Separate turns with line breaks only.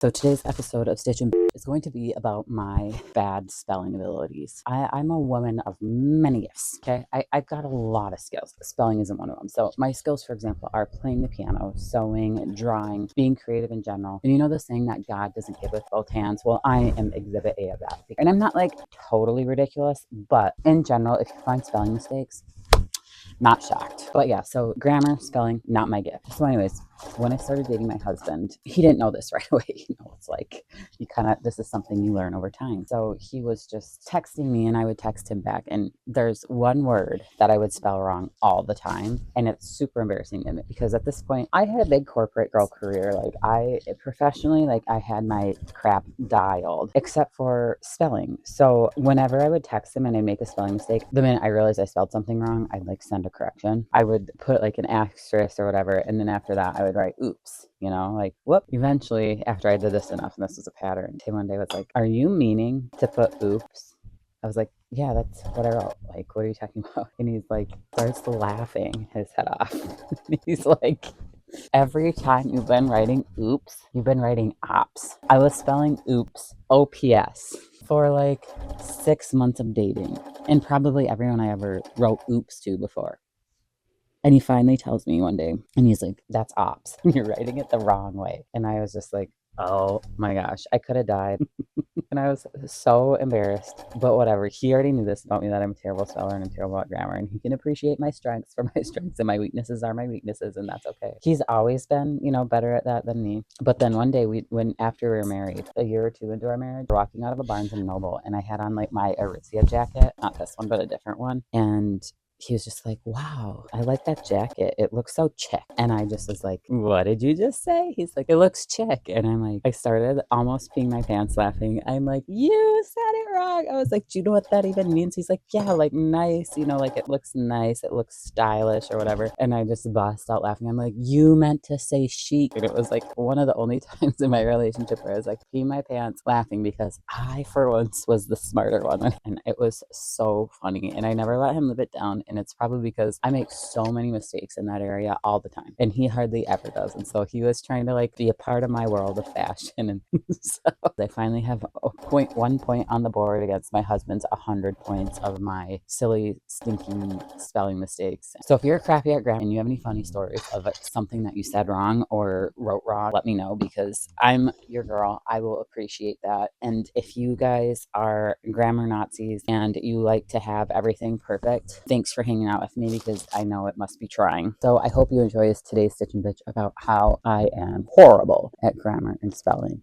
So today's episode of Stitch and is going to be about my bad spelling abilities. I'm a woman of many gifts. Okay, I've got a lot of skills. Spelling isn't one of them. So my skills, for example, are playing the piano, sewing, drawing, being creative in general. And you know the saying that God doesn't give with both hands? Well, I am exhibit A of that. And I'm not like totally ridiculous, but in general, if you find spelling mistakes, not shocked. But yeah, so grammar, spelling, not my gift. So anyways, when I started dating my husband, he didn't know this right away. It's like this is something you learn over time. So he was just texting me and I would text him back. And there's one word that I would spell wrong all the time. And it's super embarrassing to me because at this point, I had a big corporate girl career. Like professionally, I had my crap dialed except for spelling. So whenever I would text him and I'd make a spelling mistake, the minute I realized I spelled something wrong, I'd send a correction. I would put an asterisk or whatever. And then after that, I would write, oops, whoop. Eventually, after I did this enough, and this was a pattern, Tim one day was like, are you meaning to put oops? I was like, yeah, that's what I wrote. What are you talking about? And he's starts laughing his head off. He's like, every time you've been writing oops, you've been writing ops. I was spelling oops, OPS, for 6 months of dating. And probably everyone I ever wrote oops to before. And he finally tells me one day, and he's like, that's ops. You're writing it the wrong way. And I was just like, oh my gosh, I could have died. And I was so embarrassed, but whatever. He already knew this about me, that I'm a terrible speller and I'm terrible at grammar, and he can appreciate my strengths for my strengths, and my weaknesses are my weaknesses, and that's okay. He's always been, better at that than me. But then one day, after we were married, a year or two into our marriage, we're walking out of a Barnes and Noble, and I had on my Aritzia jacket, not this one, but a different one, and he was just like, wow, I like that jacket. It looks so chic. And I just was like, what did you just say? He's like, it looks chic. And I'm like, I started almost peeing my pants laughing. I'm like, you said it wrong. I was like, do you know what that even means? He's like, yeah, nice, it looks nice. It looks stylish or whatever. And I just bust out laughing. I'm like, you meant to say chic. And it was one of the only times in my relationship where I was peeing my pants laughing because I, for once, was the smarter one. And it was so funny. And I never let him live it down. And it's probably because I make so many mistakes in that area all the time. And he hardly ever does. And so he was trying to be a part of my world of fashion. And so I finally have 1 point on the board against my husband's 100 points of my silly, stinking spelling mistakes. So if you're crappy at grammar and you have any funny stories of something that you said wrong or wrote wrong, let me know because I'm your girl. I will appreciate that. And if you guys are grammar Nazis and you like to have everything perfect, thanks for hanging out with me because I know it must be trying. So I hope you enjoy today's Stitch and Bitch about how I am horrible at grammar and spelling.